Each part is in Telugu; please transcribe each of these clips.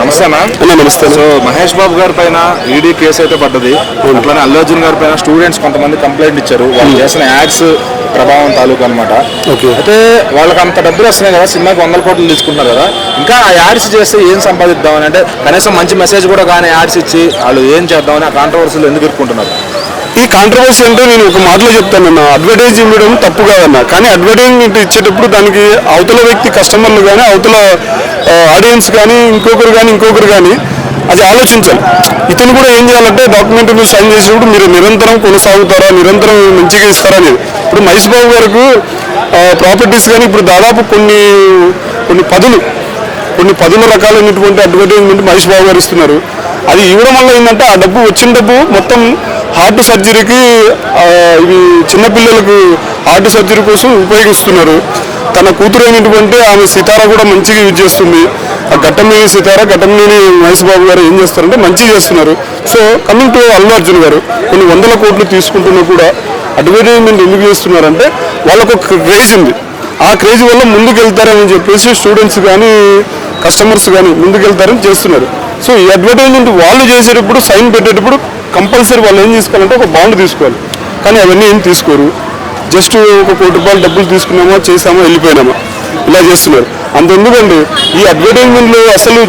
నమస్తే నమస్తే. సో మహేష్ బాబు గారి పైన ఈడీ కేసు అయితే పడ్డది. అట్లానే అల్లు అర్జున్ గారి పైన స్టూడెంట్స్ కొంతమంది కంప్లైంట్ ఇచ్చారు. వాళ్ళు చేసిన యాడ్స్ ప్రభావం తాలూకు అనమాట. అయితే వాళ్ళకి అంత డబ్బులు వస్తున్నాయి కదా, సినిమాకి 100 కోట్లు తీసుకుంటున్నారు కదా, ఇంకా ఆ యాడ్స్ చేస్తే ఏం సంపాదిద్దామని, అంటే కనీసం మంచి మెసేజ్ కూడా కానీ యాడ్స్ ఇచ్చి వాళ్ళు ఏం చేద్దామని ఆ కాంట్రవర్సీలు ఎందుకు ఇరుక్కుంటున్నారు? ఈ కాంట్రవర్సీ అంటే నేను ఒక మాటలో చెప్తానన్నా, అడ్వర్టైజ్ ఇవ్వడం తప్పు కాదన్నా, కానీ అడ్వర్టైజ్మెంట్ ఇచ్చేటప్పుడు దానికి అవతల వ్యక్తి కస్టమర్లు కానీ అవతల ఆడియన్స్ కానీ ఇంకొకరు కానీ అది ఆలోచించాలి. ఇతను కూడా ఏం చేయాలంటే డాక్యుమెంటరీ సైన్ చేసినప్పుడు మీరు నిరంతరం కొనసాగుతారా, నిరంతరం మంచిగా ఇస్తారా అనేది. ఇప్పుడు మహేష్ బాబు గారికి ప్రాపర్టీస్ కానీ ఇప్పుడు దాదాపు కొన్ని పదుల రకాలైనటువంటి అడ్వర్టైజ్మెంట్ మహేష్ బాబు గారు ఇస్తున్నారు. అది ఇవ్వడం వల్ల ఏంటంటే ఆ డబ్బు వచ్చిన డబ్బు మొత్తం హార్ట్ సర్జరీకి, ఇవి చిన్నపిల్లలకు హార్ట్ సర్జరీ కోసం ఉపయోగిస్తున్నారు. తన కూతురైనటువంటి ఆమె సితార కూడా మంచిగా యూజ్ చేస్తుంది. ఆ ఘట్టంనేని సితార, ఘట్టంనేని మహేష్ బాబు గారు ఏం చేస్తారంటే మంచిగా చేస్తున్నారు. So coming to Allu Arjun గారు కొన్ని 100 కోట్లు తీసుకుంటున్నా కూడా అడ్వర్టైజ్మెంట్ ఎందుకు చేస్తున్నారంటే వాళ్ళకు ఒక క్రేజ్ ఉంది. ఆ క్రేజ్ వల్ల ముందుకు వెళ్తారని చెప్పేసి స్టూడెంట్స్ కానీ కస్టమర్స్ కానీ ముందుకు వెళ్తారని చేస్తున్నారు. సో ఈ అడ్వర్టైజ్మెంట్ వాళ్ళు చేసేటప్పుడు సైన్ పెట్టేటప్పుడు కంపల్సరీ వాళ్ళు ఏం తీసుకోవాలంటే ఒక బాండ్ తీసుకోవాలి. కానీ అవన్నీ ఏం తీసుకోరు. జస్ట్ ఒక ₹1 కోటి డబ్బులు తీసుకున్నామా, చేసామా, వెళ్ళిపోయినామా, ఇలా చేస్తున్నారు. అంతెందుకండి ఈ అడ్వర్టైజ్మెంట్లు అసలు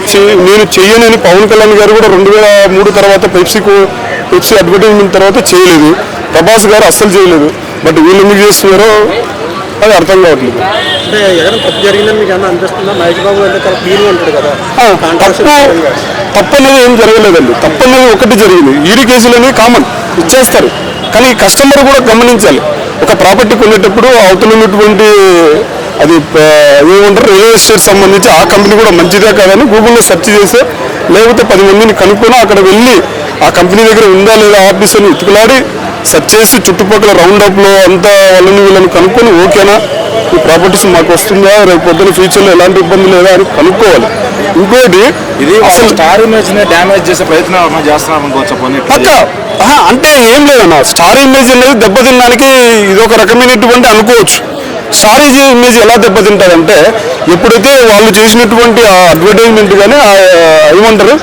నేను చెయ్యనని పవన్ కళ్యాణ్ గారు కూడా 2003 తర్వాత పెప్సీ అడ్వర్టైజ్మెంట్ తర్వాత చేయలేదు. ప్రభాస్ గారు అస్సలు చేయలేదు. బట్ వీళ్ళు ఎందుకు చేస్తున్నారో అది అర్థం కావట్లేదు. తప్పు అనేది ఏం జరగలేదండి. తప్పు అనేది ఒకటి జరిగింది. ఈడీ కేసులు అనేవి కామన్ ఇచ్చేస్తారు. కానీ కస్టమర్ కూడా గమనించాలి. ఒక ప్రాపర్టీ కొనేటప్పుడు అవతల ఉన్నటువంటి అది ఏమంటారు రియల్ ఎస్టేట్ సంబంధించి ఆ కంపెనీ కూడా మంచిదే కాదని గూగుల్లో సెర్చ్ చేస్తే, లేకపోతే 10 మందిని కనుక్కొని అక్కడ వెళ్ళి ఆ కంపెనీ దగ్గర ఉందా లేదా ఆఫీస్ అని ఇతుకులాడి సెర్చ్ చేసి చుట్టుపక్కల రౌండప్లో అంతా వీళ్ళని కనుక్కొని ఓకేనా ఈ ప్రాపర్టీస్ మాకు వస్తుందా, రేపు పొద్దున ఫ్యూచర్లో ఎలాంటి ఇబ్బంది లేదా అని కనుక్కోవాలి. ఇంకోటి ఇది అసలు స్టార్ ఇమేజ్ ని డ్యామేజ్ చేసే ప్రయత్నం చేస్తున్నాం అనుకోవచ్చు. అంటే ఏం లేదన్నా, స్టార్ ఇమేజ్ అనేది దెబ్బతినడానికి ఇది ఒక రకమైనటువంటి అనుకోవచ్చు. స్టార్ ఇమేజ్ ఎలా దెబ్బతింటారంటే ఎప్పుడైతే వాళ్ళు చేసినటువంటి ఆ అడ్వర్టైజ్మెంట్ కానీ ఏమంటారు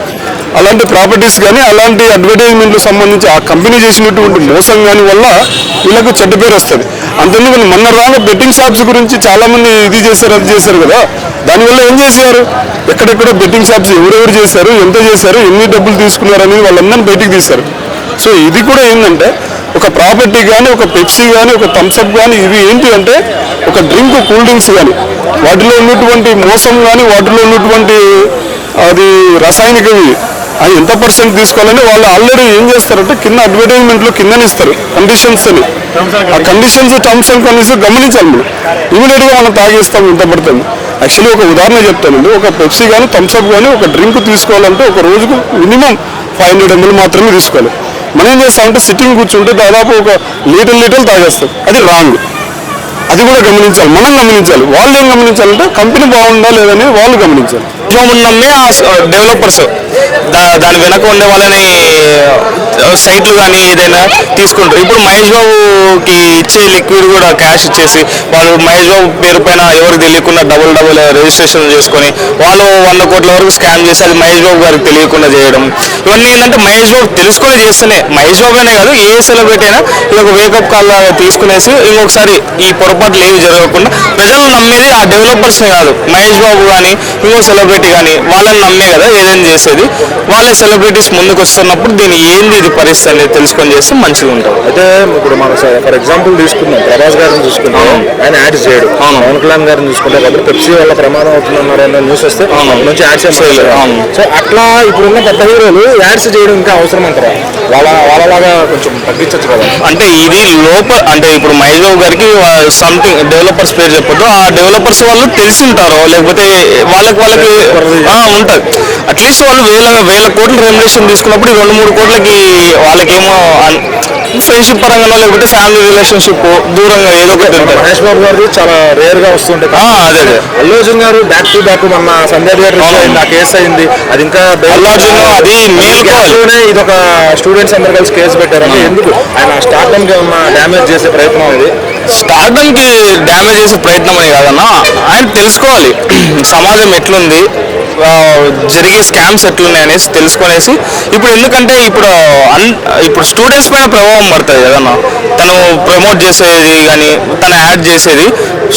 అలాంటి ప్రాపర్టీస్ కానీ అలాంటి అడ్వర్టైజ్మెంట్లకు సంబంధించి ఆ కంపెనీ చేసినటువంటి మోసం కానీ వల్ల వీళ్ళకు చెడ్డ పేరు వస్తుంది. అంతెందుకు మొన్న రాగా బెట్టింగ్ షాప్స్ గురించి చాలామంది ఇది చేశారు అది చేశారు కదా, దానివల్ల ఏం చేశారు, ఎక్కడెక్కడ బెట్టింగ్ షాప్స్ ఎవరెవరు చేశారు, ఎంత చేశారు, ఎన్ని డబ్బులు తీసుకున్నారు అనేది వాళ్ళందరినీ బయటికి తీశారు. సో ఇది కూడా ఏంటంటే ఒక ప్రాపర్టీ కానీ ఒక పెప్సీ కానీ ఒక థమ్స్అప్ కానీ ఇవి ఏంటి అంటే ఒక కూల్ డ్రింక్స్ కానీ వాటిలో ఉన్నటువంటి మోసం కానీ వాటిలో ఉన్నటువంటి అది రసాయనికవి అది ఎంత % తీసుకోవాలని వాళ్ళు ఆల్రెడీ ఏం చేస్తారంటే కింద అడ్వర్టైజ్మెంట్లో కిందనే ఇస్తారు కండిషన్స్ అని. ఆ కండిషన్స్ టర్మ్స్ అండ్ కండిషన్స్ గమనించాలి. మనం ఇమీడియట్గా మనం తాగేస్తాం ఎంత పడుతుంది. యాక్చువల్లీ ఒక ఉదాహరణ చెప్తానండి, ఒక పెప్సీ కానీ థమ్స్అప్ కానీ ఒక డ్రింక్ తీసుకోవాలంటే ఒక రోజుకు మినిమం 500 ml మాత్రమే తీసుకోవాలి. మనం ఏం చేస్తామంటే సిట్టింగ్ కూర్చుంటే దాదాపు ఒక లీటర్లు తాగేస్తాం. అది రాంగ్. అది కూడా గమనించాలి, మనం గమనించాలి. వాళ్ళు ఏం గమనించాలంటే కంపెనీ బాగుందా లేదని వాళ్ళు గమనించాలి. నమ్మే ఆ డెవలపర్స్ దాని వెనక ఉండే వాళ్ళని సైట్లు కానీ ఏదైనా తీసుకుంటారు. ఇప్పుడు మహేష్ బాబుకి ఇచ్చే లిక్విడ్ కూడా క్యాష్ ఇచ్చేసి వాళ్ళు మహేష్ బాబు పేరు పైన ఎవరికి తెలియకుండా డబుల్ రిజిస్ట్రేషన్ చేసుకొని వాళ్ళు 100 కోట్ల వరకు స్కామ్ చేసి అది మహేష్ బాబు గారికి తెలియకుండా చేయడం, ఇవన్నీ ఏంటంటే మహేష్ బాబు తెలుసుకొని చేస్తేనే, మహేష్ బాబు అనే కాదు ఏ సెలబ్రిటీ అయినా ఇది ఒక వేకప్ కాల్ తీసుకునేసి ఇంకొకసారి ఈ పొరపాట్లు ఏవి జరగకుండా ప్రజలు నమ్మేది ఆ డెవలపర్స్ని కాదు, మహేష్ బాబు కానీ ఇంకో సెలబ్రిటీ కానీ వాళ్ళని నమ్మే కదా ఏదైనా చేసేది. వాళ్ళే సెలబ్రిటీస్ ముందుకు వస్తున్నప్పుడు దీన్ని ఏంది ఇది పరిస్థితి అనేది తెలుసుకొని చేస్తే మంచిగా ఉంటుంది. అయితే ఇప్పుడు మనం ఫర్ ఎగ్జాంపుల్ తీసుకుందాం, ప్రభాస్ గారిని చూసుకుంటాం, ఆయన యాడ్స్ చేయడు. పవన్ కళ్యాణ్ గారిని చూసుకుంటే కాబట్టి పెప్సీ వల్ల ప్రమాదం అవుతుందన్న న్యూస్ వస్తే నుంచి యాడ్స్ సో అట్లా ఇప్పుడున్న పెద్ద హీరోలు యాడ్స్ చేయడం ఇంకా అవసరం అంటారా? వాళ్ళలాగా కొంచెం తగ్గించచ్చు కదా. అంటే ఇది అంటే ఇప్పుడు మహేష్ బాబు గారికి సంథింగ్ డెవలపర్స్ పేరు చెప్పొద్దు, ఆ డెవలపర్స్ వాళ్ళు తెలిసి ఉంటారో లేకపోతే వాళ్ళకి ఉంటుంది. అట్లీస్ట్ వాళ్ళు వేల కోట్ల రెమ్యునరేషన్ తీసుకున్నప్పుడు 2-3 కోట్లకి వాళ్ళకేమో ఫ్రెండ్షిప్ పరంగానో లేకపోతే ఫ్యామిలీ రిలేషన్షిప్ దూరంగా ఏదో ఒకటి ఉంటుంది. మహేష్ బాబు గారు చాలా రేర్ గా వస్తుంటాయి. అదే అల్లు అర్జున్ గారు బ్యాక్ టు బ్యాక్ మొన్న సంధ్య థియేటర్ ఆ కేసు అయింది. అది ఇంకా అల్లు అర్జున్ అది మేల్కోనే ఇది ఒక స్టూడెంట్స్ అందరు కలిసి కేసు పెట్టారు. అంటే ఎందుకు ఆయన స్టార్టమ్ కి ఏమన్నా డ్యామేజ్ చేసే ప్రయత్నం ఉంది? స్టార్టమ్ కి డ్యామేజ్ చేసే ప్రయత్నం అని కాదన్నా, ఆయన తెలుసుకోవాలి సమాజం ఎట్లుంది, జరిగే స్కామ్స్ ఎట్లున్నాయి అనేసి తెలుసుకొనేసి ఇప్పుడు ఎందుకంటే ఇప్పుడు స్టూడెంట్స్ పైన ప్రభావం పడుతుంది కదన్నా. తను ప్రమోట్ చేసేది కానీ తను యాడ్ చేసేది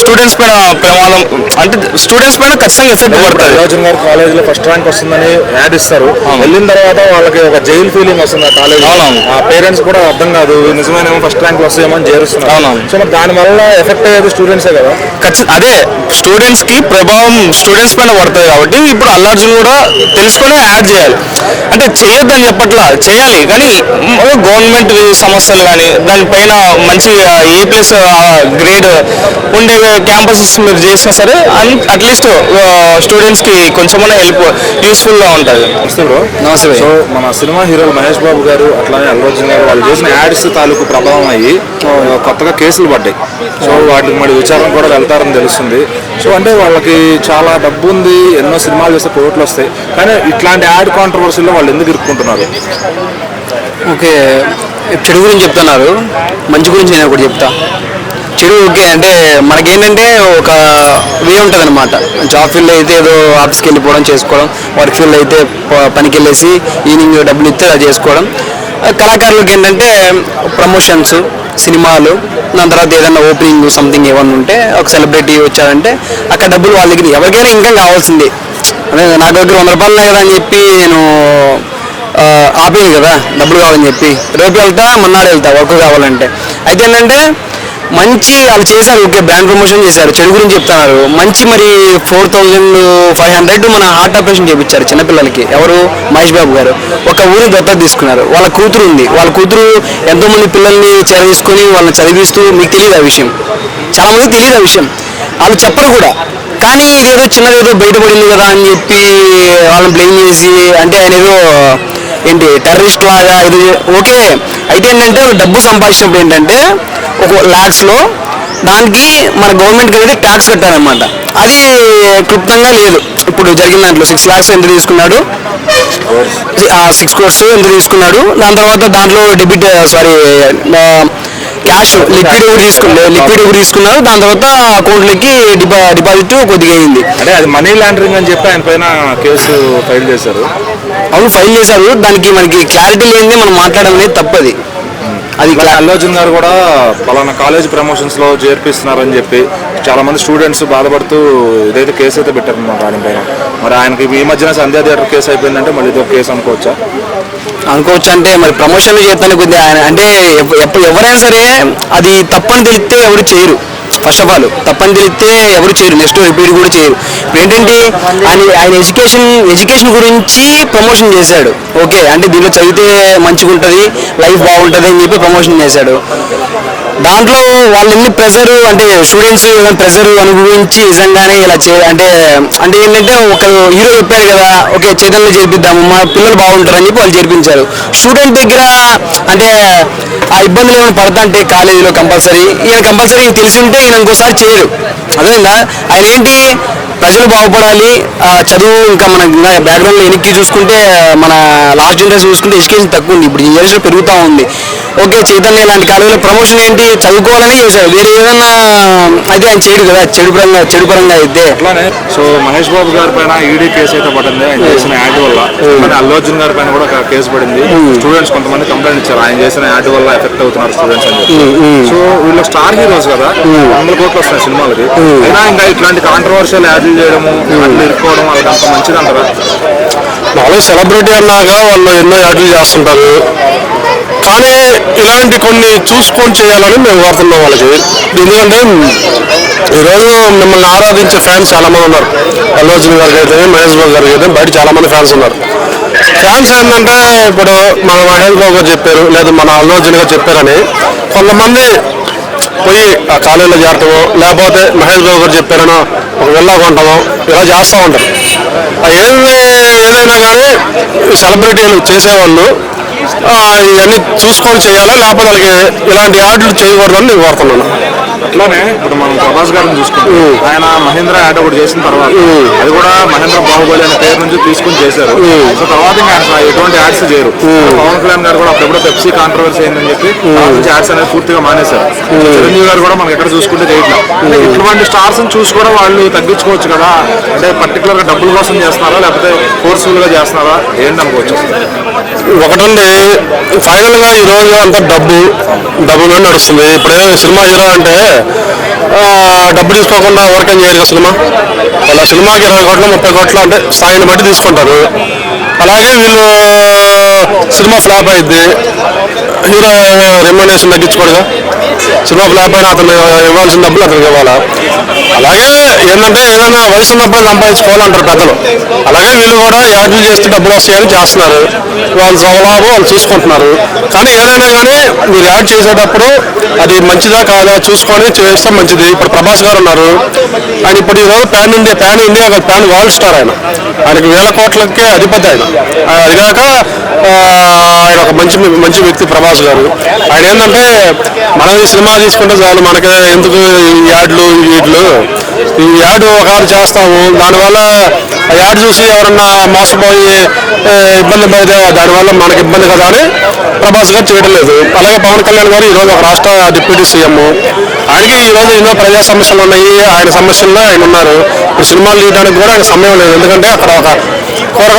స్టూడెంట్స్ పైన ప్రమాదం, అంటే స్టూడెంట్స్ పైన ఖచ్చితంగా ఎఫెక్ట్ పడుతుంది. అల్లు గారు కాలేజీలో ఫస్ట్ ర్యాంక్ వస్తుందని యాడ్ ఇస్తారు, వెళ్ళిన తర్వాత వాళ్ళకి ఒక జైల్ ఫీలింగ్ వస్తుంది ఆ కాలేజ్. ఆ పేరెంట్స్ కూడా అర్థం కాదు నిజమైన ఫస్ట్ ర్యాంక్ వస్తాయేమో అని చేరుస్తున్నారు. సో మరి దాని వల్ల ఎఫెక్ట్ అయ్యేది స్టూడెంట్సే కదా. అదే స్టూడెంట్స్ కి ప్రభావం స్టూడెంట్స్ పైన పడుతుంది కాబట్టి ఇప్పుడు అల్లు అర్జున్ కూడా తెలుసుకొని యాడ్ చేయాలి. అంటే చేయొద్దని చెప్పట్లా, చేయాలి కానీ గవర్నమెంట్ సమస్యలు కానీ దానిపైన మంచి A+ గ్రేడ్ ఉండే క్యాంపసెస్ మీరు చేసినా సరే అట్లీస్ట్ స్టూడెంట్స్ కి కొంచెమైనా హెల్ప్ యూస్ఫుల్ గా ఉంటుంది. నమస్తే. సో మన సినిమా హీరోలు మహేష్ బాబు గారు అట్లానే అల్లు అర్జున్ గారు వాళ్ళు చేసిన యాడ్స్ తాలూకు ప్రభావం అయ్యి కొత్తగా కేసులు పడ్డాయి. సో వాటికి మరి విచారణ కూడా వెళ్తారని తెలుస్తుంది. సో అంటే వాళ్ళకి చాలా డబ్బు ఉంది, ఎన్నో సినిమాలు చేస్తే కోట్లు వస్తాయి, కానీ ఇట్లాంటి యాడ్ కాంట్రవర్సీలో వాళ్ళు ఎందుకు ఇరుక్కుంటున్నారు? ఓకే, చెడు గురించి చెప్తున్నారు, మంచి గురించి నేను ఒకటి చెప్తా. చెడు ఓకే అంటే మనకేంటంటే ఒక వే ఉంటుంది అనమాట. జాబ్ ఫీల్డ్ అయితే ఏదో ఆఫీస్కి వెళ్ళిపోవడం చేసుకోవడం, వర్క్ ఫీల్డ్ అయితే పనికి వెళ్ళేసి ఈవినింగ్ డబ్బులు ఇస్తే అది చేసుకోవడం. కళాకారులకు ఏంటంటే ప్రమోషన్స్, సినిమాలు, దాని తర్వాత ఏదైనా ఓపెనింగ్ సంథింగ్ ఏమన్నా ఉంటే ఒక సెలబ్రిటీ వచ్చారంటే అక్కడ డబ్బులు వాళ్ళ దగ్గర ఎవరికైనా ఇంకా కావాల్సింది. అదే నాకు దగ్గర 100 రూపాయలు ఉన్నాయి కదా అని చెప్పి నేను ఆపేది కదా, డబ్బులు కావాలని చెప్పి. రేపు వెళ్తా, మొన్నాడు వెళ్తా వర్క్ కావాలంటే. అయితే ఏంటంటే మంచి వాళ్ళు చేశారు, ఓకే బ్రాండ్ ప్రమోషన్ చేశారు. చెడు గురించి చెప్తున్నారు. మంచి మరి 4500 మన హార్ట్ ఆపరేషన్ చేయించారు చిన్నపిల్లలకి. ఎవరు? మహేష్ బాబు గారు. ఒక ఊరిని దత్తత తీసుకున్నారు. వాళ్ళ కూతురు ఉంది, వాళ్ళ కూతురు ఎంతోమంది పిల్లల్ని తీసుకొని వాళ్ళని చదివిస్తూ, మీకు తెలియదు ఆ విషయం, చాలా మందికి తెలియదు ఆ విషయం, వాళ్ళు చెప్పరు కూడా. కానీ ఇదేదో చిన్నదేదో బయటపడింది కదా అని చెప్పి వాళ్ళని బ్లేమ్ చేసి, అంటే ఆయన ఏదో ఏంటి టెర్రరిస్ట్ లాగా ఇది ఓకే. అయితే ఏంటంటే డబ్బు సంపాదించినప్పుడు ఏంటంటే ఒక lakhsలో దానికి మన గవర్నమెంట్కి అనేది ట్యాక్స్ కట్టాలన్నమాట. అది క్లుప్తంగా లేదు. ఇప్పుడు జరిగిన దాంట్లో 6 lakhs ఎంత తీసుకున్నాడు, 6 crores ఎంత తీసుకున్నాడు. దాని తర్వాత దాంట్లో క్యాష్ లిక్విడ్ ఎవరు తీసుకున్నారు. దాని తర్వాత అకౌంట్లకి డిపాజిట్ కొద్దిగా అయింది. అంటే అది మనీ లాండరింగ్ అని చెప్పి ఆయన పైన కేసు ఫైల్ చేశారు. అవును, ఫైల్ చేశారు. దానికి మనకి క్లారిటీ లేనిదే మనం మాట్లాడడం అనేది తప్పది. అది అల్లు అర్జున్ గారు కూడా పలానా కాలేజ్ ప్రమోషన్స్ లో చేర్పిస్తున్నారని చెప్పి చాలా మంది స్టూడెంట్స్ బాధపడుతూ ఇదైతే కేసు అయితే పెట్టారన్నమాట దానిపైన. మరి ఆయనకి ఈ మధ్యన సంధ్యా థియేటర్ కేసు అయిపోయిందంటే మళ్ళీ ఇదో కేసు అనుకోవచ్చు అంటే మరి ప్రమోషన్లు చేస్తాను కొద్దిగా ఆయన అంటే ఎవరైనా సరే అది తప్పని తెలిస్తే ఎవరు చేయరు. ఫస్ట్ ఆఫ్ ఆల్ తప్పని తెలిస్తే ఎవరు చేయరు, నెక్స్ట్ రిపీట్ కూడా చేయరు. ఇప్పుడు ఏంటంటే ఆయన ఎడ్యుకేషన్ గురించి ప్రమోషన్ చేశాడు. ఓకే, అంటే దీంట్లో చదివితే మంచిగా ఉంటుంది, లైఫ్ బాగుంటుంది అని చెప్పి ప్రమోషన్ చేశాడు. దాంట్లో వాళ్ళు ఎన్ని ప్రెజర్, అంటే స్టూడెంట్స్ ప్రెజర్ అనుభవించి నిజంగానే ఇలా అంటే ఏంటంటే ఒక హీరో చెప్పాడు కదా, ఓకే చైతన్యంలో చేర్పిద్దాము, మా పిల్లలు బాగుంటారని చెప్పి వాళ్ళు చేర్పించారు. స్టూడెంట్ దగ్గర అంటే ఆ ఇబ్బందులు ఏమైనా పడతా అంటే కాలేజీలో కంపల్సరీ తెలిసి ఉంటే ఈయన ఇంకోసారి చేయరు. అదేవిధంగా ఆయన ఏంటి, ప్రజలు బాగుపడాలి, చదువు ఇంకా మన బ్యాక్గ్రౌండ్లో వెనక్కి చూసుకుంటే మన లాస్ట్ జనరేషన్ చూసుకుంటే ఎడ్యుకేషన్ తక్కువ ఉంది, ఇప్పుడు జనరేషన్ పెరుగుతూ ఉంది. ఓకే, చైతన్య లాంటి కాలేజీలో ప్రమోషన్ ఏంటి, చదువుకోవాలని చేశాడు. వేరే ఏదన్నా అయితే ఆయన చేయడు కదా, చెడు పరంగా అయితే. అట్లానే సో మహేష్ బాబు గారి పైన ఈడీ కేసు అయితే పడింది ఆయన చేసిన యాడ్ వల్ల. అల్లు అర్జున్ గారి పైన కూడా కేసు పడింది. స్టూడెంట్స్ కొంతమంది కంప్లైంట్ ఇచ్చారు ఆయన చేసిన యాడ్ వల్ల ఎఫెక్ట్ అవుతున్నారు స్టూడెంట్స్ అని చెప్పి. సో వీళ్ళు స్టార్ హీరోస్ కదా, 100 కోట్లు వస్తున్నాయి సినిమాలకి, అయినా ఇంకా ఇట్లాంటి కాంట్రవర్షియల్ యాడ్లు చేయడము, అట్లా ఇరుక్కోవడం వాళ్ళకి అంత మంచిది అంటారా? వాళ్ళు సెలబ్రిటీ అన్నాక వాళ్ళు ఎన్నో యాడ్లు చేస్తుంటారు, కానీ ఇలాంటి కొన్ని చూసుకొని చేయాలని మేము కోరుతున్నాం వాళ్ళకి. ఎందుకంటే ఈరోజు మిమ్మల్ని ఆరాధించే ఫ్యాన్స్ చాలా మంది ఉన్నారు. అల్లు అర్జున్ గారికి అయితే, మహేష్ బాబు గారికి అయితే బయట చాలా మంది ఫ్యాన్స్ ఉన్నారు. ఫ్యాన్స్ ఏంటంటే ఇప్పుడు మన మహేష్ బాబు గారు చెప్పారు, లేదా మన అల్లు అర్జున్ గారు చెప్పారని కొంతమంది పోయి ఆ కాలేజీలో చేరటమో, లేకపోతే మహేష్ బాబు గారు చెప్పారనో ఒక వెళ్ళా కొంటామో ఇలా చేస్తూ ఉంటారు. ఏదైనా కానీ సెలబ్రిటీలు చేసేవాళ్ళు ఇవన్నీ చూసుకొని చేయాలా, లేకపోతే వాళ్ళకి ఇలాంటి యాడ్లు చేయకూడదని నేను కోరుతున్నాను. అట్లానే ఇప్పుడు మనం ప్రభాస్ గారిని చూసుకుంటాం, ఆయన మహేంద్ర యాడ్ ఒకటి చేసిన తర్వాత అది కూడా మహేంద్ర బాహుబలి అనే పేరు నుంచి తీసుకుని చేశారు. సో తర్వాత ఇంకా ఆయన ఎటువంటి యాడ్స్ చేయరు. పవన్ కళ్యాణ్ గారు కూడా అప్పుడెప్పుడు పెప్సీ కాంట్రవర్సీ అయిందని చెప్పి యాడ్స్ అనేది పూర్తిగా మానేశారు. చిరంజీవి గారు కూడా మనకి ఎక్కడ చూసుకుంటే చేయట్లేదు. ఇటువంటి స్టార్స్ చూసి కూడా వాళ్ళు తగ్గించుకోవచ్చు కదా, అంటే పర్టికులర్ గా డబ్బుల కోసం చేస్తున్నారా లేకపోతే ఫోర్స్ఫుల్ గా చేస్తున్నారా ఏంటి అనుకోవచ్చు? ఒకటండి, ఫైనల్ గా ఈ రోజు అంతా డబ్బు మీద నడుస్తుంది. ఇప్పుడు సినిమా హీరో అంటే డబ్బు తీసుకోకుండా ఎవరికైనా చేయరు కదా సినిమా. వాళ్ళ సినిమాకి 20 కోట్లు 30 కోట్లు అంటే స్థాయిని బట్టి తీసుకుంటారు. అలాగే వీళ్ళు సినిమా ఫ్లాప్ అయింది, హీరో రెమ్యునరేషన్ తగ్గించుకోడుగా. సినిమా ఫ్లాప్ అయినా అతను ఇవ్వాల్సిన డబ్బులు అతనికి ఇవ్వాలా. అలాగే ఏంటంటే ఏదైనా వయసు ఉన్నప్పుడు సంపాదించుకోవాలంటారు పెద్దలు. అలాగే వీళ్ళు కూడా యాడ్లు చేస్తే డబ్బులు వస్తాయని చేస్తున్నారు. వాళ్ళు సవలాభం వాళ్ళు చూసుకుంటున్నారు. కానీ ఏదైనా కానీ మీరు యాడ్ చేసేటప్పుడు అది మంచిదా కాదా చూసుకొని చేస్తే మంచిది. ఇప్పుడు ప్రభాస్ గారు ఉన్నారు, ఆయన ఇప్పుడు ఈరోజు ప్యాన్ ఇండియా కాదు, ప్యాన్ వరల్డ్ స్టార్. ఆయనకి 1000 కోట్లకే అధిపతి ఆయన. అది కాక ఆయన ఒక మంచి వ్యక్తి ప్రభాస్ గారు. ఆయన ఏంటంటే మనం ఈ సినిమా తీసుకుంటే చాలు, మనకి ఎందుకు ఈ యాడ్లు వీట్లు, ఈ యాడ్ ఒకసారి చేస్తాము, దానివల్ల ఆ యాడ్ చూసి ఎవరన్నా మోసపోయి ఇబ్బంది పడితే దానివల్ల మనకి ఇబ్బంది కదా అని ప్రభాస్ గారు చేయడం లేదు. అలాగే పవన్ కళ్యాణ్ గారు ఈరోజు ఒక రాష్ట్ర డిప్యూటీ సీఎం, ఆయనకి ఈరోజు ఎన్నో ప్రజా సమస్యలు ఉన్నాయి. ఆయన సమస్యల్లో ఆయన ఉన్నారు. ఇప్పుడు సినిమాలు తీయడానికి కూడా ఆయన సమయం లేదు. ఎందుకంటే అక్కడ ఒక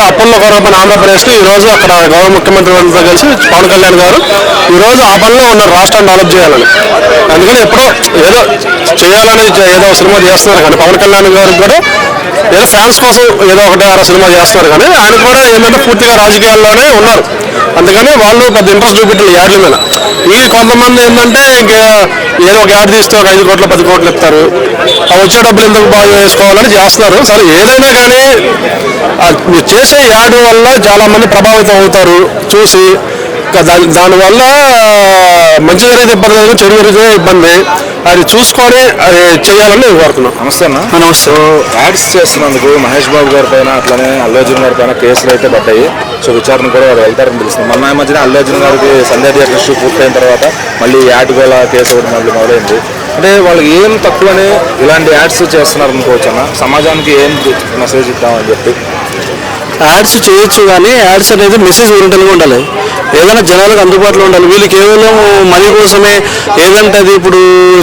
అప్పుల్లో కొరపని ఆంధ్రప్రదేశ్లో ఈరోజు అక్కడ గౌరవ ముఖ్యమంత్రి వాళ్ళతో కలిసి పవన్ కళ్యాణ్ గారు ఈరోజు ఆ పనిలో ఉన్నారు, రాష్ట్రాన్ని డెవలప్ చేయాలని. అందుకని ఎప్పుడో ఏదో చేయాలని ఏదో సినిమా చేస్తున్నారు. కానీ పవన్ కళ్యాణ్ గారికి కూడా ఏదో ఫ్యాన్స్ కోసం ఏదో ఒకటి సినిమా చేస్తున్నారు. కానీ ఆయన కూడా ఏంటంటే పూర్తిగా రాజకీయాల్లోనే ఉన్నారు. అందుకని వాళ్ళు పెద్ద ఇంట్రెస్ట్ చూపెట్టారు యాడ్ల మీద. ఈ కొంతమంది ఏంటంటే ఏదో ఒక యాడ్ తీస్తే ఒక 5 కోట్లు 10 కోట్లు ఇస్తారు, ఆ వచ్చే డబ్బులు ఎందుకు బాగా వేసుకోవాలని చేస్తున్నారు. సరే ఏదైనా కానీ మీరు చేసే యాడ్ వల్ల చాలా మంది ప్రభావితం అవుతారు చూసి. దానివల్ల మంచి జరిగితే ఇబ్బంది లేదు, చెడు జరిగితే ఇబ్బంది. అది చూసుకొని అది చేయాలని నేను కోరుతున్నాను. నమస్తే అన్న. నమస్తే. యాడ్స్ చేస్తున్నందుకు మహేష్ బాబు గారి పైన అట్లనే అల్లు అర్జున్ గారి పైన కేసులు అయితే పడ్డాయి. సో విచారణ కూడా వారు వెళ్తారని తెలుస్తుంది. మొన్న మధ్యన అల్లు అర్జున్ గారికి సంధ్య థియేటర్ ఇష్యూ పూర్తయిన తర్వాత మళ్ళీ యాడ్ గోల కేసు ఒకటి మళ్ళీ మొదలైంది. అంటే వాళ్ళకి ఏం తక్కువని ఇలాంటి యాడ్స్ చేస్తున్నారు అనుకోవచ్చు అన్న. సమాజానికి ఏం మెసేజ్ ఇద్దామని చెప్పి యాడ్స్ చేయొచ్చు, కానీ యాడ్స్ అనేది మెసేజ్ ఓరియంటల్గా ఉండాలి, ఏదైనా జనాలకు అందుబాటులో ఉండాలి. వీళ్ళు కేవలం మనీ కోసమే ఏదంటే అది ఇప్పుడు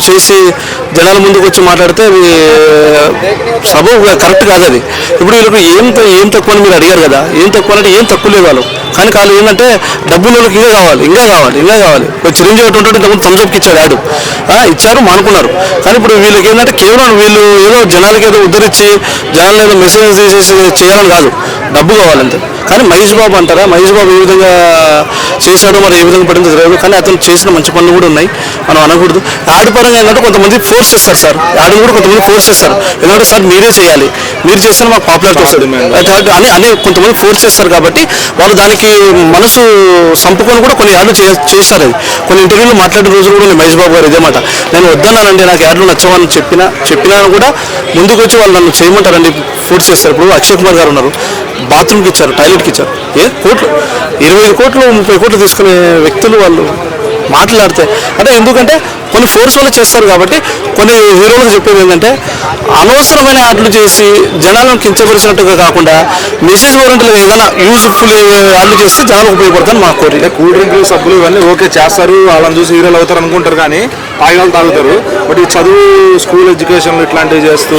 చేసి జనాల ముందుకు వచ్చి మాట్లాడితే అది సభ కరెక్ట్ కాదు. అది ఇప్పుడు వీళ్ళకి ఏం తక్కువ అని మీరు అడిగారు కదా, ఏం తక్కువ అంటే ఏం తక్కువ లేదు వాళ్ళు. కానీ వాళ్ళు ఏంటంటే డబ్బులు ఇంకా కావాలి. ఇప్పుడు చిరంజీవి ఉంటుంటే ఇంతకుముందు థమ్స్అప్కి ఇచ్చాడు యాడ్, ఇచ్చారు మానుకున్నారు. కానీ ఇప్పుడు వీళ్ళకి ఏంటంటే కేవలం వీళ్ళు ఏదో జనాలకి ఏదో ఉద్ధరించి జనాలు ఏదో మెసేజ్ తీసేసి చేయాలని కాదు, డబ్బు కావాలంతే. కానీ మహేష్ బాబు అంటారా, మహేష్ బాబు ఏ విధంగా చేశాడో మరి ఏ విధంగా పడిందో తెలియదు. కానీ అతను చేసిన మంచి పనులు కూడా ఉన్నాయి, మనం అనకూడదు. యాడ్ పరంగా ఏంటంటే కొంతమంది ఫోర్స్ చేస్తారు సార్, యాడ్ కూడా కొంతమంది ఫోర్స్ చేస్తారు. ఎందుకంటే సార్ మీరే చేయాలి, మీరు చేస్తే మాకు పాపులారిటీ వస్తుంది అని కొంతమంది ఫోర్స్ చేస్తారు. కాబట్టి వాళ్ళు దానికి మనసు సంపుకొని కూడా కొన్ని యాడ్లు చేస్తారు. అది కొన్ని ఇంటర్వ్యూలు మాట్లాడిన రోజులు కూడా మహేష్ బాబు గారు ఇదే మాట, నేను వద్దన్నానండి, నాకు యాడ్లు నచ్చవని చెప్పినా కూడా ముందుకు వచ్చి వాళ్ళు నన్ను చేయమంటారండి, ఫోర్స్ చేస్తారు. ఇప్పుడు అక్షయ్ కుమార్ గారు ఉన్నారు, బాత్రూమ్కి ఇచ్చారు, టాయిలెట్కి ఇచ్చారు, కోట్లు 25 కోట్లు 30 కోట్లు తీసుకునే వ్యక్తులు వాళ్ళు మాట్లాడితే అంటే ఎందుకంటే కొన్ని ఫోర్స్ వల్ల చేస్తారు. కాబట్టి కొన్ని హీరోలకు చెప్పేది ఏంటంటే అనవసరమైన యాడ్లు చేసి జనాలను కించపరిచినట్టుగా కాకుండా మెసేజ్ ఓరియంటల్గా ఏదైనా యూజ్ఫుల్ యాడ్లు చేస్తే జనాలకు ఉపయోగపడుతుంది మా కోరిక. కూల్ డ్రింక్ సబ్బులు ఇవన్నీ ఓకే చేస్తారు, వాళ్ళని చూసి హీరోలు అవుతారు అనుకుంటారు, కానీ తాగాలు తాగుతారు. బట్ ఈ చదువు స్కూల్ ఎడ్యుకేషన్ ఇట్లాంటివి చేస్తూ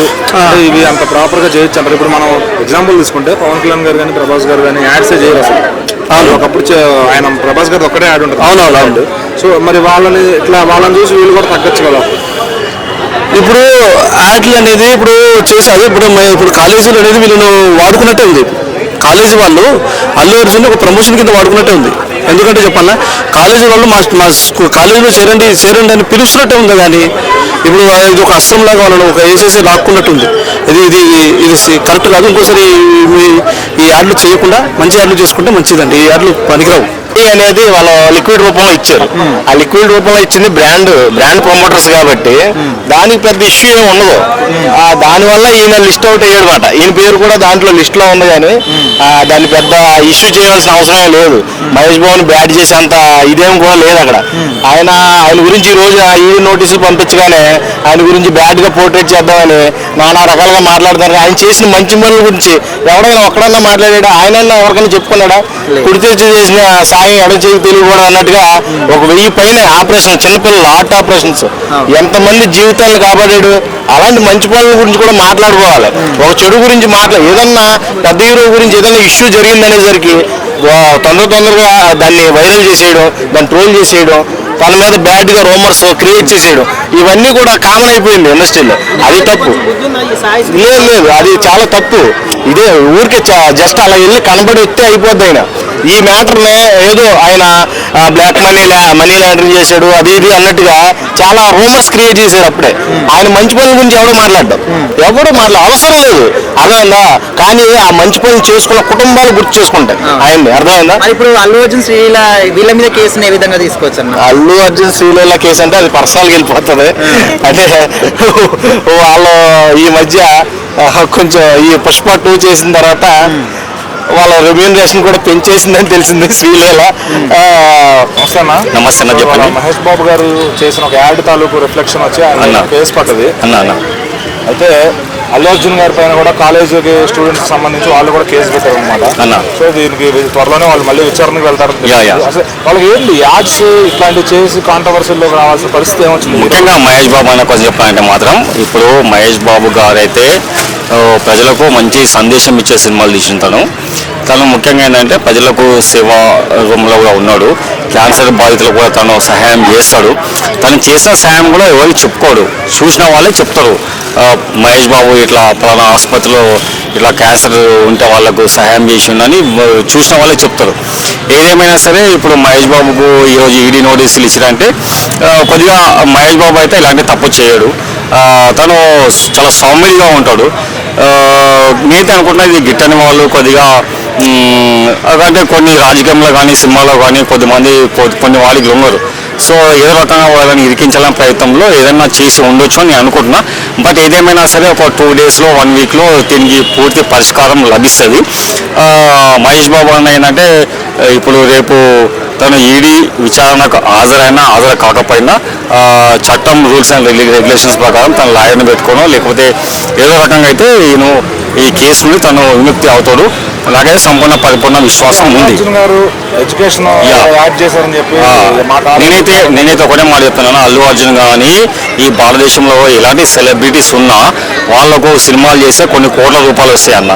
ఇవి అంత ప్రాపర్గా చేయొచ్చు అంటారు. ఇప్పుడు మనం ఎగ్జాంపుల్ తీసుకుంటే పవన్ కళ్యాణ్ గారు కానీ ప్రభాస్ గారు కానీ యాడ్సే చేయరు అసలు. ఒకప్పుడు ఆయన ప్రభాస్ గారు ఒక్కడే యాడ్ ఉంటుంది. అవునవును. సో మరి వాళ్ళని చూసి వీళ్ళు కూడా తగ్గచ్చు కదా. ఇప్పుడు యాడ్లు అనేది ఇప్పుడు చేసేది ఇప్పుడు కాలేజీలు అనేది వీళ్ళను వాడుకున్నట్టే ఉంది. కాలేజీ వాళ్ళు అల్లు అర్జున్ ఒక ప్రమోషన్ కింద వాడుకున్నట్టే ఉంది. ఎందుకంటే చెప్పాలా, కాలేజీ వాళ్ళు మా కాలేజీలో చేరండి అని పిలుస్తున్నట్టే ఉంది. కానీ ఇప్పుడు ఇది ఒక అస్త్రంలాగా వాళ్ళని ఒక వేసేసి లాక్కున్నట్టు ఉంది. ఇది కరెక్ట్ కాదు. ఇంకోసారి ఈ యాడ్లు చేయకుండా మంచి యాడ్లు చేసుకుంటే మంచిదండి. ఈ యాడ్లు పనికిరావు. ఈడీ అనేది వాళ్ళ లిక్విడ్ రూపంలో ఇచ్చారు. ఆ లిక్విడ్ రూపంలో ఇచ్చింది బ్రాండ్ ప్రమోటర్స్ కాబట్టి దానికి పెద్ద ఇష్యూ ఏమి ఉండదు. దానివల్ల ఈయన లిస్ట్ అవుట్ అయ్యాడు అనమాట. ఈయన పేరు కూడా దాంట్లో లిస్ట్ లో ఉంది, కానీ దాన్ని పెద్ద ఇష్యూ చేయాల్సిన అవసరం లేదు. మహేష్ బాబుని బ్యాట్ చేసేంత ఇదేం కూడా లేదు అక్కడ. ఆయన గురించి ఈ రోజు ఈ నోటీసులు పంపించగానే ఆయన గురించి బ్యాడ్ గా పోర్ట్రేట్ చేద్దామని నానా రకాలుగా మాట్లాడతారు. ఆయన చేసిన మంచి పనుల గురించి ఎవడైనా ఒక్కడన్నా మాట్లాడాడా? ఆయన ఎవరికైనా చెప్పుకున్నాడా? కుడితే చేసిన సాయం ఎడచేకి తెలియకూడదు అన్నట్టుగా 1000 పైన ఆపరేషన్, చిన్నపిల్లలు హార్ట్ ఆపరేషన్స్, ఎంతమంది జీవితాలను కాపాడాడు. అలాంటి మంచి పనుల గురించి కూడా మాట్లాడుకోవాలి. ఒక చెడు గురించి ఏదన్నా పెద్ద హీరో గురించి ఏదైనా ఇష్యూ జరిగిందనేసరికి తొందరగా దాన్ని వైరల్ చేసేయడం, దాన్ని ట్రోల్ చేసేయడం, తన మీద బ్యాడ్ గా రూమర్స్ క్రియేట్ చేసేయడం, ఇవన్నీ కూడా కామన్ అయిపోయింది ఇండస్ట్రీలో. అది తప్పు. లేదు, అది చాలా తప్పు. ఇదే ఊరికే జస్ట్ అలా వెళ్ళి కనబడి వస్తే అయిపోద్ది. ఆయన ఈ మ్యాటర్ని ఏదో ఆయన బ్లాక్ మనీ లాండరింగ్ చేశాడు అది ఇది అన్నట్టుగా చాలా రూమర్స్ క్రియేట్ చేశాడు. అప్పుడే ఆయన మంచి పనుల గురించి ఎవడో మాట్లాడడం, అవసరం లేదు, అర్థమైందా? కానీ ఆ మంచి పనులు చేసుకున్న కుటుంబాలు గుర్తు చేసుకుంటాయి ఆయన్ని, అర్థమైందా? ఇప్పుడు అల్లు అర్జున్ శ్రీల వీళ్ళ మీద కేసుని ఏ విధంగా తీసుకోవచ్చు అన్న? అల్లు అర్జున్ శ్రీలీల కేసు అంటే అది పర్సనల్గా వెళ్ళిపోతుంది. అంటే వాళ్ళు ఈ మధ్య కొంచెం ఈ పుష్ప 2 చేసిన తర్వాత వాళ్ళ రెమ్యూనరేషన్ కూడా పెంచేసిందని తెలిసింది శ్రీలీల. నమస్తే అన్న, చెప్పండి. మహేష్ బాబు గారు చేసిన ఒక యాడ్ తాలూకు రిఫ్లెక్షన్ వచ్చి ఆయన కేసు పడ్డది. అయితే అల్లు అర్జున్ గారి పైన కూడా కాలేజీకి స్టూడెంట్స్ సంబంధించి వాళ్ళు కూడా కేసు పెట్టారు అనమాట. సో దీనికి త్వరలోనే వాళ్ళు మళ్ళీ విచారణకు వెళ్తారు. అసలు వాళ్ళకి ఏంటి యాడ్స్ ఇట్లాంటివి చేసి కాంట్రవర్సీలోకి రావాల్సిన పరిస్థితి ఏమొచ్చింది? ముఖ్యంగా మహేష్ బాబు అనే కొంచెం చెప్పాలంటే మాత్రం ఇప్పుడు మహేష్ బాబు గారు అయితే ప్రజలకు మంచి సందేశం ఇచ్చే సినిమాలు తీసిన తను ముఖ్యంగా ఏంటంటే ప్రజలకు సేవా రూపంలో కూడా ఉన్నాడు. క్యాన్సర్ బాధితులకు కూడా తను సహాయం చేస్తాడు. తను చేసిన సహాయం కూడా ఎవరు చెప్పుకోడు, చూసిన వాళ్ళే చెప్తారు. మహేష్ బాబు ఇట్లా పలానా ఆసుపత్రిలో ఇట్లా క్యాన్సర్ ఉంటే వాళ్ళకు సహాయం చేసిండని చూసిన వాళ్ళే చెప్తారు. ఏదేమైనా సరే ఇప్పుడు మహేష్ బాబుకు ఈరోజు ఈడీ నోటీసులు ఇచ్చినంటే కొద్దిగా మహేష్ బాబు అయితే ఇలాంటి తప్పు చేయడు. తను చాలా సౌమ్యంగా ఉంటాడు. నేనైతే అనుకుంటున్నా ఇది గిట్టని వాళ్ళు కొద్దిగా అంటే కొన్ని రాజకీయంలో కానీ సినిమాలో కానీ కొన్ని వాళ్ళకి ఉన్నారు. సో ఏదో రకంగా వాళ్ళని ఇరికించాలని ప్రయత్నంలో ఏదైనా చేసి ఉండొచ్చు అని నేను అనుకుంటున్నా. బట్ ఏదేమైనా సరే ఒక 2 డేస్లో 1 వీక్లో దీనికి పూర్తి పరిష్కారం లభిస్తుంది. మహేష్ బాబు అన్న ఏంటంటే ఇప్పుడు రేపు తను ఈడీ విచారణకు హాజరు కాకపోయినా చట్టం రూల్స్ అండ్ రెగ్యులేషన్స్ ప్రకారం తన లాయర్ని పెట్టుకోవడం లేకపోతే ఏదో రకంగా అయితే ఈ కేసు నుండి తను విముక్తి అవుతాడు. అలాగే సంపూర్ణ పరిపూర్ణ విశ్వాసం ఉంది. నేనైతే ఒకటే మాట చెప్తున్నాను, అల్లు అర్జున్ కానీ ఈ భారతదేశంలో ఎలాంటి సెలబ్రిటీస్ ఉన్నా వాళ్లకు సినిమాలు చేస్తే కొన్ని కోట్ల రూపాయలు వస్తాయి అన్న,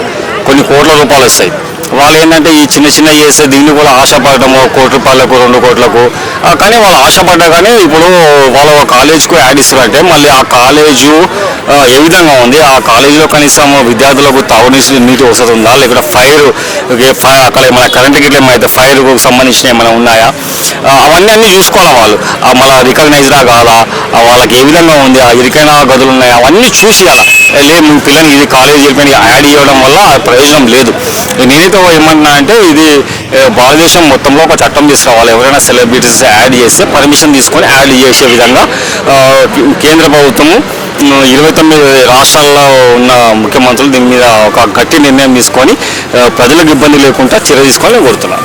కొన్ని కోట్ల రూపాయలు వస్తాయి. వాళ్ళు ఏంటంటే ఈ చిన్న చేస్తే దీన్ని కూడా ఆశపడటము 1 కోటి రూపాయలకు 2 కోట్లకు. కానీ వాళ్ళు ఆశపడ్డా కానీ ఇప్పుడు వాళ్ళు కాలేజ్కు యాడ్ ఇస్తారంటే మళ్ళీ ఆ కాలేజు ఏ విధంగా ఉంది, ఆ కాలేజీలో కనీసం విద్యార్థులకు నీటి వసతి ఉందా, లేకపోతే అక్కడ ఏమైనా కరెంట్ గిట్ల ఏమైతే ఫైర్కు సంబంధించిన ఏమైనా ఉన్నాయా, అవన్నీ చూసుకోవాలి వాళ్ళు. మళ్ళీ రికగ్నైజ్డా కాదా, వాళ్ళకి ఏ విధంగా ఉంది, ఆ ఇరికైన గదులు ఉన్నాయా, అవన్నీ చూసి మీ పిల్లల్ని ఇది కాలేజీ యాడ్ ఇవ్వడం వల్ల ప్రయోజనం లేదు. నేనైతే ఏమన్నా అంటే ఇది భారతదేశం మొత్తంలో ఒక చట్టం తీసుకురావాలి. ఎవరైనా సెలబ్రిటీస్ యాడ్ చేస్తే పర్మిషన్ తీసుకొని యాడ్ చేసే విధంగా కేంద్ర ప్రభుత్వము 29 రాష్ట్రాల్లో ఉన్న ముఖ్యమంత్రులు దీని మీద ఒక గట్టి నిర్ణయం తీసుకొని ప్రజలకు ఇబ్బంది లేకుండా చర్య తీసుకోవాలని కోరుతున్నాను.